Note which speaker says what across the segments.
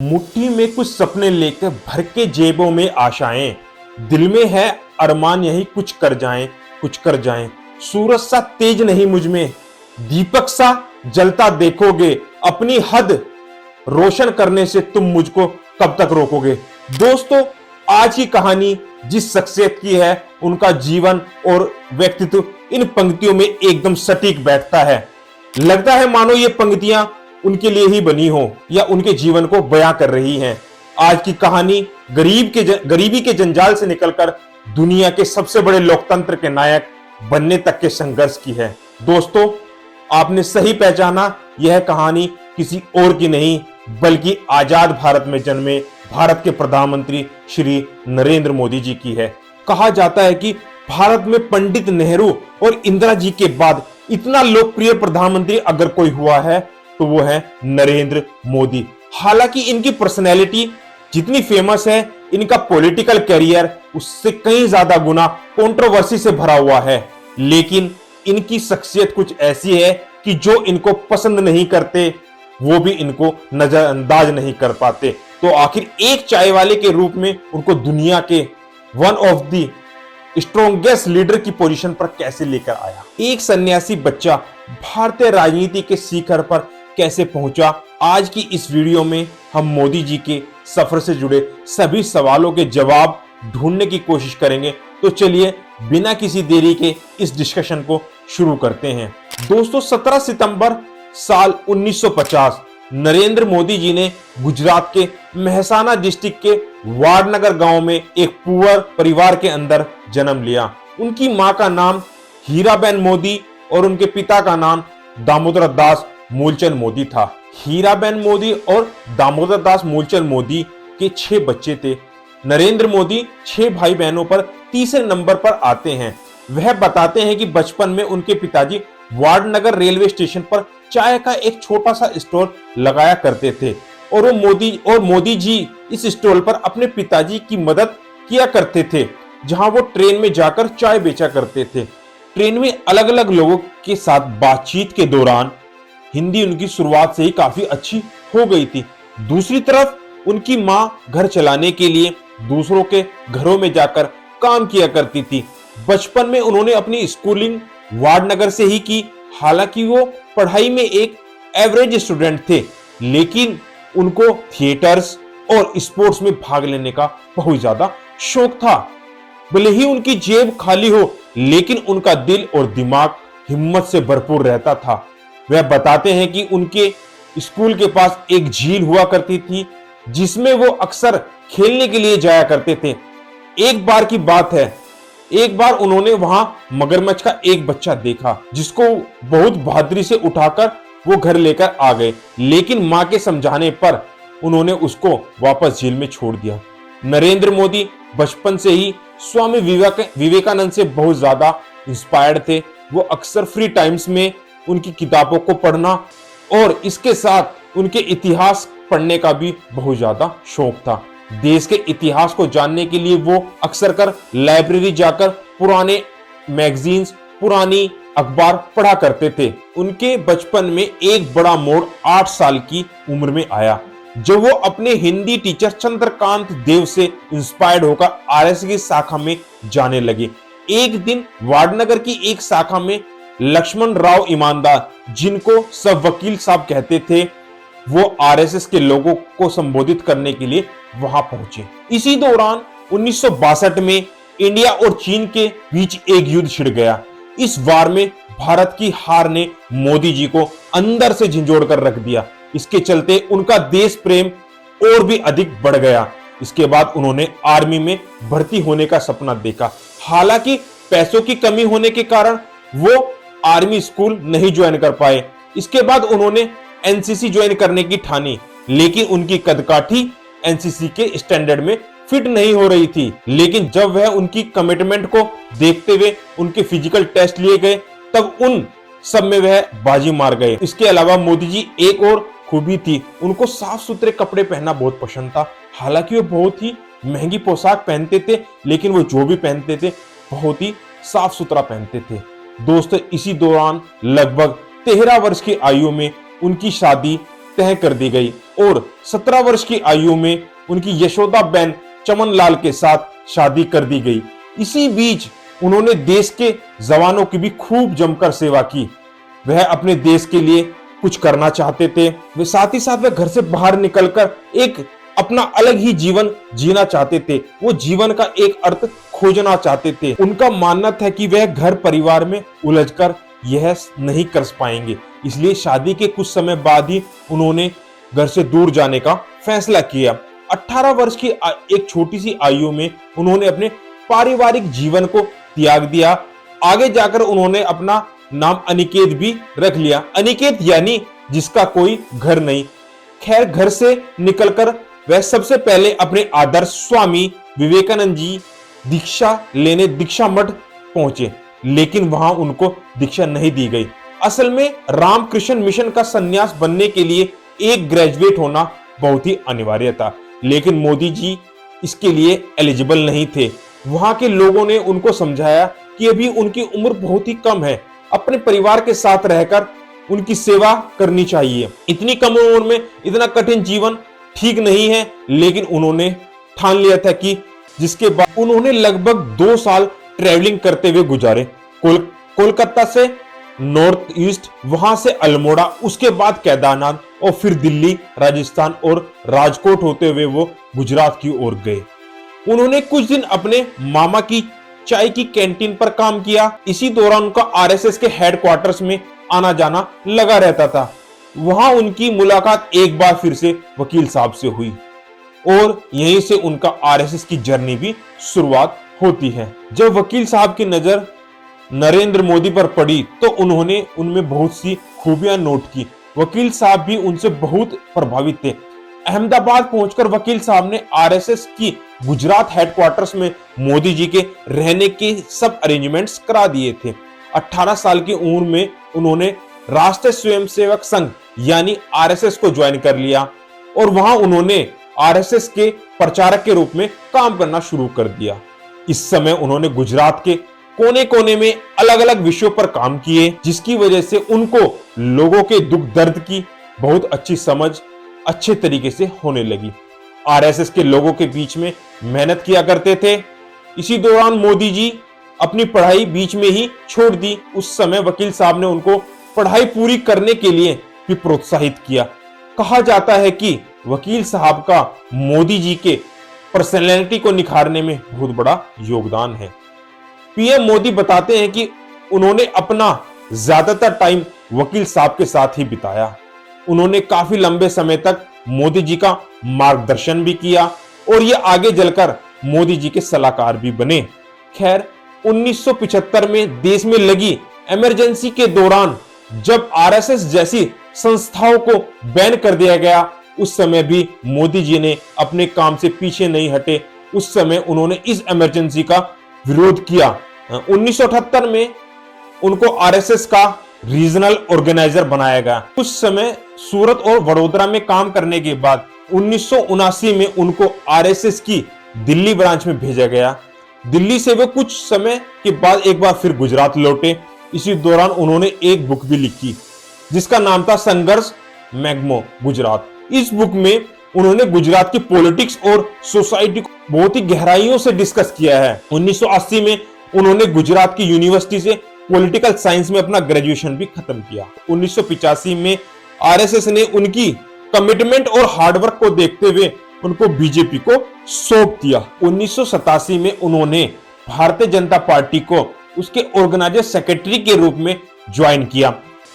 Speaker 1: मुट्ठी में कुछ सपने लेकर भर के जेबों में आशाएं, दिल में है अरमान यही कुछ कर जाएं, कुछ कर जाएं। सूरज सा तेज नहीं मुझ में, दीपक सा जलता देखोगे, अपनी हद रोशन करने से तुम मुझको कब तक रोकोगे। दोस्तों, आज की कहानी जिस शख्सियत की है, उनका जीवन और व्यक्तित्व इन पंक्तियों में एकदम सटीक बैठता है। लगता है मानो ये पंक्तियां उनके लिए ही बनी हो या उनके जीवन को बयां कर रही हैं। आज की कहानी गरीबी के जंजाल से निकलकर दुनिया के सबसे बड़े लोकतंत्र के नायक बनने तक के संघर्ष की है। दोस्तों, आपने सही पहचाना, यह कहानी किसी और की नहीं बल्कि आजाद भारत में जन्मे भारत के प्रधानमंत्री श्री नरेंद्र मोदी जी की है। कहा जाता है कि भारत में पंडित नेहरू और इंदिरा जी के बाद इतना लोकप्रिय प्रधानमंत्री अगर कोई हुआ है तो वो है नरेंद्र मोदी। हालांकि इनकी पर्सनैलिटी जितनी फेमस है, इनका पॉलिटिकल कैरियर उससे कई ज्यादा गुना कंट्रोवर्सी से भरा हुआ है। लेकिन इनकी शख्सियत कुछ ऐसी है कि जो इनको पसंद नहीं करते वो भी इनको नजरअंदाज नहीं कर पाते। तो आखिर एक चाय वाले के रूप में उनको दुनिया के one of the strongest leader की पोजीशन पर कैसे लेकर आया, एक सन्यासी बच्चा भारतीय राजनीति के शिखर पर कैसे पहुंचा, आज की इस वीडियो में हम मोदी जी के सफर से जुड़े सभी सवालों के जवाब ढूंढने की कोशिश करेंगे। तो चलिए बिना किसी देरी के इस डिस्कशन को शुरू करते हैं। दोस्तों, 17 सितंबर साल 1950 नरेंद्र मोदी जी ने गुजरात के मेहसाना डिस्ट्रिक्ट के वाडनगर गांव में एक पुअर परिवार के अंदर जन्म लिया। उनकी मां का नाम हीराबेन मोदी और उनके पिता का नाम दामोदर दास मूलचंद मोदी था। हीराबेन मोदी और दामोदर दास मूलचंद मोदी के 6 बच्चे थे। नरेंद्र मोदी 6 भाई बहनों पर तीसरे नंबर पर आते हैं। वह बताते हैं कि बचपन में उनके पिताजी वाडनगर रेलवे स्टेशन पर चाय का एक छोटा सा स्टॉल लगाया करते थे और मोदी जी इस स्टॉल पर अपने पिताजी की मदद किया करते थे, जहां वो ट्रेन में जाकर चाय बेचा करते थे। ट्रेन में अलग अलग लोगों के साथ बातचीत के दौरान हिंदी उनकी शुरुआत से ही काफी अच्छी हो गई थी। दूसरी तरफ उनकी मां घर चलाने के लिए दूसरों के घरों में जाकर काम किया करती थी। बचपन में उन्होंने अपनी स्कूलिंग वाडनगर से ही की। हालांकि वो पढ़ाई में एक एवरेज स्टूडेंट थे, लेकिन उनको थिएटर्स और स्पोर्ट्स में भाग लेने का बहुत ज्यादा शौक था। भले ही उनकी जेब खाली हो, लेकिन उनका दिल और दिमाग हिम्मत से भरपूर रहता था। वह बताते हैं कि उनके स्कूल के पास एक झील हुआ करती थी, जिसमें वो अक्सर खेलने के लिए जाया करते थे। एक बार की बात है, एक बार उन्होंने वहां मगरमच्छ का एक बच्चा देखा, जिसको बहुत बहादुरी से उठाकर वो घर लेकर आ गए। लेकिन मां के समझाने पर उन्होंने उसको वापस झील में छोड़ दिया। नरेंद्र मोदी बचपन से ही स्वामी विवेकानंद से बहुत ज्यादा इंस्पायर्ड थे। वो अक्सर फ्री टाइम्स में उनकी किताबों को पढ़ना और इसके साथ उनके इतिहास पढ़ने का भी बहुत ज्यादा शौक था। देश के इतिहास को जानने के लिए वो अक्सर कर लाइब्रेरी जाकर पुराने मैगजीन्स, पुरानी अखबार पढ़ा करते थे। उनके बचपन में एक बड़ा मोड़ 8 साल की उम्र में आया, जब वो अपने हिंदी टीचर चंद्रकांत देव से इंस्पायर्ड होकर आरएस की शाखा में जाने लगे। एक दिन वाडनगर की एक शाखा में लक्ष्मण राव ईमानदार, जिनको सब वकील साहब कहते थे, वो आरएसएस के लोगों को संबोधित करने के लिए वहां पहुंचे। इसी दौरान 1962 में इंडिया और चीन के बीच एक युद्ध छिड़ गया। इस वार में भारत की हार ने मोदी जी को अंदर से झंझोड़ कर रख दिया। इसके चलते उनका देश प्रेम और भी अधिक बढ़ गया। इसके बाद उन्होंने आर्मी में भर्ती होने का सपना देखा। हालांकि पैसों की कमी होने के कारण वो आर्मी स्कूल नहीं ज्वाइन कर पाए। इसके बाद उन्होंने एनसीसी ज्वाइन करने की ठानी, लेकिन उनकी कदकाठी एनसीसी के स्टैंडर्ड में फिट नहीं हो रही थी। लेकिन जब वह उनकी कमिटमेंट को देखते हुए उनके फिजिकल टेस्ट लिए गए, तब उन सब में वह बाजी मार गए। इसके अलावा मोदी जी एक और खूबी थी, उनको साफ सुथरे कपड़े पहनना बहुत पसंद था। हालांकि वो बहुत ही महंगी पोशाक पहनते थे, लेकिन वो जो भी पहनते थे बहुत ही साफ सुथरा पहनते थे। दोस्तों, इसी दौरान लगभग 13 वर्ष की आयु में उनकी शादी तय कर दी गई और 17 वर्ष की आयु में उनकी यशोदा बहन चमन लाल के साथ शादी कर दी गई। इसी बीच उन्होंने देश के जवानों की भी खूब जमकर सेवा की। वह अपने देश के लिए कुछ करना चाहते थे। वे साथ ही साथ वे घर से बाहर निकलकर एक अपना अलग ही जीवन जीना चाहते थे। वो जीवन का एक अर्थ खोजना चाहते थे। उनका मानना था कि वह घर परिवार में उलझकर यह नहीं कर पाएंगे, इसलिए शादी के कुछ समय बाद ही उन्होंने घर से दूर जाने का फैसला किया। 18 वर्ष की एक छोटी सी आयु में उन्होंने अपने पारिवारिक जीवन को त्याग दिया। आगे जाकर उन्होंने अपना नाम अनिकेत भी रख लिया। अनिकेत यानी जिसका कोई घर नहीं। खैर, घर से निकलकर वह सबसे पहले अपने आदर्श स्वामी विवेकानंद जी दीक्षा लेने दीक्षा मठ पहुंचे, लेकिन वहां उनको दीक्षा नहीं दी गई। असल में रामकृष्ण मिशन का सन्यास बनने के लिए एक ग्रेजुएट होना बहुत ही अनिवार्य था, लेकिन मोदी जी इसके लिए एलिजिबल नहीं थे। वहां के लोगों ने उनको समझाया कि अभी उनकी उम्र बहुत ही कम है, अपने परिवार के साथ रहकर उनकी सेवा करनी चाहिए। इतनी कम उम्र में इतना कठिन जीवन ठीक नहीं है, लेकिन उन्होंने ठान लिया था कि जिसके बाद उन्होंने लगभग 2 साल ट्रैवलिंग करते हुए गुजारे। कोलकाता से नॉर्थ ईस्ट, वहां से अल्मोड़ा, उसके बाद केदारनाथ और फिर दिल्ली, राजस्थान और राजकोट होते हुए वो गुजरात की ओर गए। उन्होंने कुछ दिन अपने मामा की चाय की कैंटीन पर काम किया। इसी दौरान उनका आरएसएस के हेडक्वार्टर्स में आना जाना लगा रहता था। वहां उनकी मुलाकात एक बार फिर से वकील साहब से हुई और यहीं से उनका आरएसएस की जर्नी भी शुरुआत होती है। जब वकील साहब की नजर नरेंद्र मोदी पर पड़ी तो उन्होंने उनमें बहुत सी खूबियां नोट की। वकील साहब भी उनसे बहुत प्रभावित थे। अहमदाबाद पहुंचकर वकील साहब ने आरएसएस की गुजरात हेडक्वार्टर्स में मोदी जी के रहने के सब अरेंजमेंट्स करा दिए थे। 18 साल की उम्र में उन्होंने राष्ट्रीय स्वयंसेवक संघ यानी आरएसएस को ज्वाइन कर लिया और वहां उन्होंने आरएसएस के प्रचारक के रूप में काम करना शुरू कर दिया। इस समय उन्होंने गुजरात के कोने कोने में अलग अलग विषयों पर काम किए, जिसकी वजह से उनको लोगों के दुख दर्द की बहुत अच्छी समझ अच्छे तरीके से होने लगी। आरएसएस के लोगों के बीच में मेहनत किया करते थे। इसी दौरान मोदी जी अपनी पढ़ाई बीच में ही छोड़ दी। उस समय वकील साहब ने उनको पढ़ाई पूरी करने के लिए भी प्रोत्साहित किया। कहा जाता है कि वकील साहब का मोदी जी के पर्सनैलिटी को निखारने में बहुत बड़ा योगदान है। पीएम मोदी बताते हैं कि उन्होंने अपना ज्यादातर टाइम वकील साहब के साथ ही बिताया। उन्होंने काफी लंबे समय तक मोदी जी का मार्गदर्शन भी किया और ये आगे चलकर मोदी जी के सलाहकार भी बने। खैर, 1975 में देश में लगी इमरजेंसी के दौरान जब आरएसएस जैसी संस्थाओं को बैन कर दिया गया, उस समय भी मोदी जी ने अपने काम से पीछे नहीं हटे। उस समय उन्होंने इस इमरजेंसी का विरोध किया। 1978 में उनको आरएसएस का रीजनल ऑर्गेनाइजर बनाया गया। कुछ समय सूरत और वडोदरा में काम करने के बाद 1979 में उनको आरएसएस की दिल्ली ब्रांच में भेजा गया। दिल्ली से वे कुछ समय के बाद एक बार फिर गुजरात लौटे। इसी दौरान उन्होंने एक बुक भी लिखी जिसका नाम था संघर्ष मैग्मो गुजरात। इस बुक में उन्होंने गुजरात की पॉलिटिक्स और सोसाइटी को बहुत ही गहराइयों से डिस्कस किया है। 1980 में उन्होंने गुजरात की यूनिवर्सिटी से पॉलिटिकल साइंस में अपना ग्रेजुएशन भी खत्म किया। 1985 में आरएसएस ने उनकी कमिटमेंट और हार्डवर्क को देखते हुए उनको बीजेपी को सौंप दिया। 1987 में उन्होंने भारतीय जनता पार्टी को उसके ऑर्गेनाइजर सेक्रेटरी के रूप में ज्वाइन किया।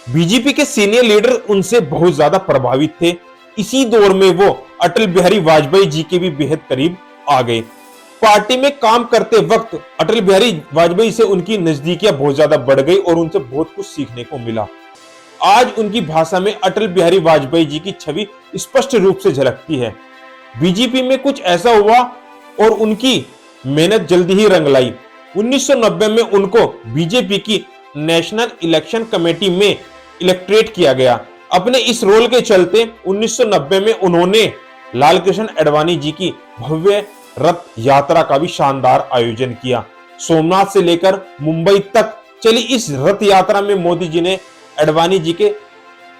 Speaker 1: बीजेपी के सीनियर लीडर उनसे बहुत ज्यादा प्रभावित थे। इसी दौर में वो अटल बिहारी वाजपेयी जी के भी बेहद करीब आ गए। पार्टी में काम करते वक्त अटल बिहारी वाजपेयी से उनकी नजदीकियां बहुत ज्यादा बढ़ गई और उनसे बहुत कुछ सीखने को मिला। आज उनकी भाषा में अटल बिहारी वाजपेयी जी की छवि स्पष्ट रूप से झलकती है। बीजेपी में कुछ ऐसा हुआ और उनकी मेहनत जल्दी ही रंग लाई। 1990 में उनको बीजेपी की नेशनल इलेक्शन कमेटी में इलेक्ट्रेट किया गया। अपने इस रोल के चलते 1990 में उन्होंने लालकृष्ण आडवाणी जी की भव्य रथ यात्रा का भी शानदार आयोजन किया। सोमनाथ से लेकर मुंबई तक चली इस रथ यात्रा में मोदी जी ने आडवाणी जी के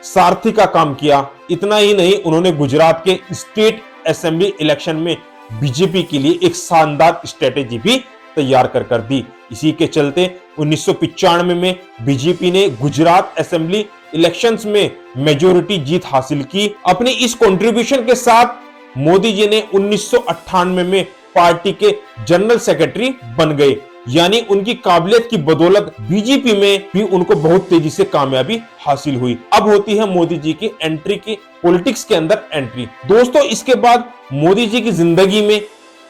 Speaker 1: सारथी का काम किया। इतना ही नहीं, उन्होंने गुजरात के स्टेट असेंबली इलेक्शन में बीजेपी के लिए एक शानदार स्ट्रेटेजी भी तैयार कर दी। इसी के चलते 1995 में बीजेपी ने गुजरात असेंबली इलेक्शंस में मेजोरिटी जीत हासिल की। अपनी इस कंट्रीब्यूशन के साथ मोदी जी ने 1998 में पार्टी के जनरल सेक्रेटरी बन गए। यानी उनकी काबिलियत की बदौलत बीजेपी में भी उनको बहुत तेजी से कामयाबी हासिल हुई। अब होती है मोदी जी की एंट्री की पॉलिटिक्स के अंदर एंट्री। दोस्तों, इसके बाद मोदी जी की जिंदगी में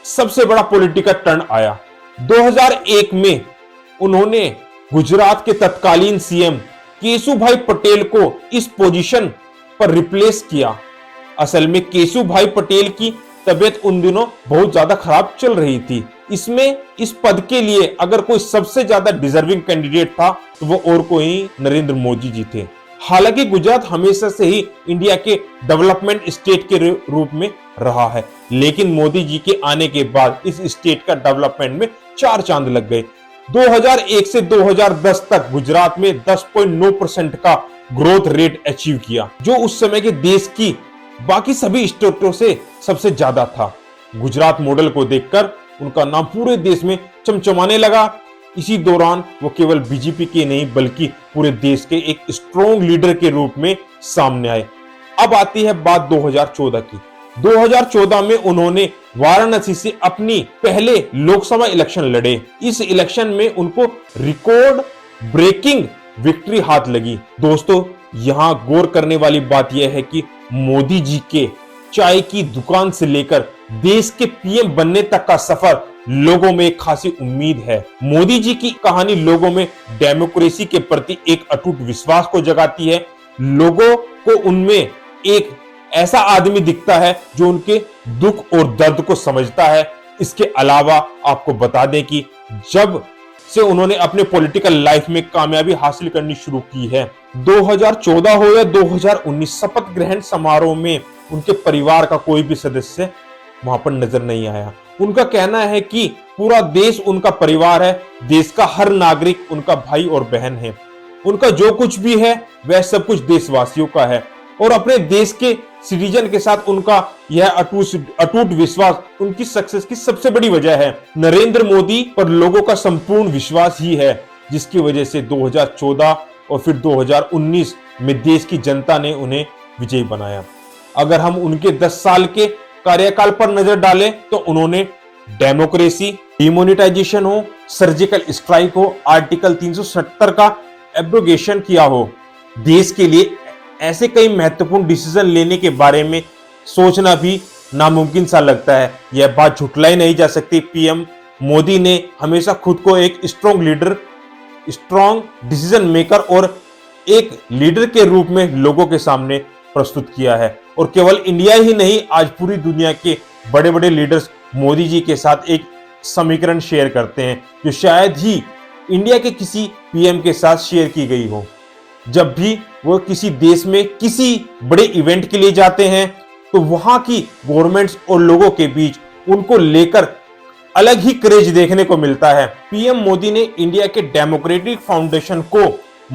Speaker 1: सबसे बड़ा पॉलिटिकल टर्न आया। 2001 में उन्होंने गुजरात के तत्कालीन सीएम केशुभाई पटेल को इस पोजीशन पर रिप्लेस किया। असल में केशुभाई पटेल की तबीयत उन दिनों बहुत ज्यादा खराब चल रही थी। इसमें इस पद के लिए अगर कोई सबसे ज्यादा डिजर्विंग कैंडिडेट था तो वो और कोई नरेंद्र मोदी जी थे। हालांकि गुजरात हमेशा से ही इंडिया के डेवलपमेंट स्टेट के रूप में रहा है, लेकिन मोदी जी के आने के बाद इस स्टेट का डेवलपमेंट में चार चांद लग गए। 2001 से 2010 तक गुजरात में 10.9% का ग्रोथ रेट अचीव किया, जो उस समय के देश की बाकी सभी स्टेटों से सबसे ज्यादा था। गुजरात मॉडल को देखकर उनका नाम पूरे देश में चमचमाने लगा। इसी दौरान वो केवल बीजेपी के नहीं बल्कि पूरे देश के एक स्ट्रॉन्ग लीडर के रूप में सामने आए। अब आती है बात 2014 की। 2014 में उन्होंने वाराणसी से अपनी पहले लोकसभा इलेक्शन लड़े। इस इलेक्शन में उनको रिकॉर्ड ब्रेकिंग विक्ट्री हाथ लगी। दोस्तों, यहां गौर करने वाली बात यह है कि मोदी जी के चाय की दुकान से लेकर देश के पीएम बनने तक का सफर लोगों में एक खासी उम्मीद है। मोदी जी की कहानी लोगों में डेमोक्रेसी के प्रति एक अटूट विश्वास को जगाती है। लोगों को उनमें एक ऐसा आदमी दिखता है जो उनके दुख और दर्द को समझता है। इसके अलावा आपको बता दें कि जब से उन्होंने अपने पॉलिटिकल लाइफ में कामयाबी हासिल करनी शुरू की है, 2014 हो या 2019 शपथ ग्रहण समारोह में उनके परिवार का कोई भी सदस्य वहां पर नजर नहीं आया। उनका कहना है कि पूरा देश उनका परिवार है, देश का हर नागरिक उनका भाई और बहन है। उनका जो कुछ भी है वह सब कुछ देशवासियों का है और अपने देश के सिटीजन के साथ उनका यह अटूट विश्वास उनकी सक्सेस की सबसे बड़ी वजह है। नरेंद्र मोदी पर लोगों का संपूर्ण विश्वास ही है, जिसकी वजह से 2014 और फिर 2019 में देश की जनता ने उन्हें विजयी बनाया। अगर हम उनके 10 साल के कार्यकाल पर नजर डालें तो उन्होंने डेमोक्रेसी, डिमोनेटाइजेशन हो, सर्जिकल स्ट्राइक हो, आर्टिकल 370 का एब्रोगेशन किया हो, देश के लिए ऐसे कई महत्वपूर्ण डिसीजन लेने के बारे में सोचना भी नामुमकिन सा लगता है। यह बात झुटलाई नहीं जा सकती। पीएम मोदी ने हमेशा खुद को एक strong leader, strong decision maker और एक लीडर के रूप में लोगों के सामने प्रस्तुत किया है। और केवल इंडिया ही नहीं, आज पूरी दुनिया के बड़े बड़े लीडर्स मोदी जी के साथ एक समीकरण शेयर करते हैं जो शायद ही इंडिया के किसी पीएम के साथ शेयर की गई हो। जब भी वो किसी देश में किसी बड़े इवेंट के लिए जाते हैं तो वहां की गवर्नमेंट्स और लोगों के बीच उनको लेकर अलग ही क्रेज देखने को मिलता है। पीएम मोदी ने इंडिया के डेमोक्रेटिक फाउंडेशन को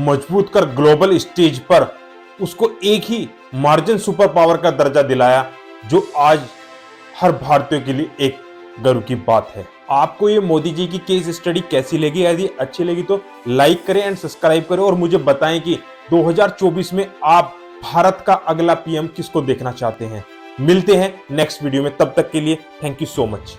Speaker 1: मजबूत कर ग्लोबल स्टेज पर उसको एक ही मार्जिन सुपर पावर का दर्जा दिलाया, जो आज हर भारतीय के लिए एक गर्व की बात है। आपको ये मोदी जी की केस स्टडी कैसी लगी? यदि अच्छी लगी तो लाइक करें एंड सब्सक्राइब करें और मुझे बताएं कि 2024 में आप भारत का अगला पीएम किसको देखना चाहते हैं। मिलते हैं नेक्स्ट वीडियो में, तब तक के लिए थैंक यू सो मच।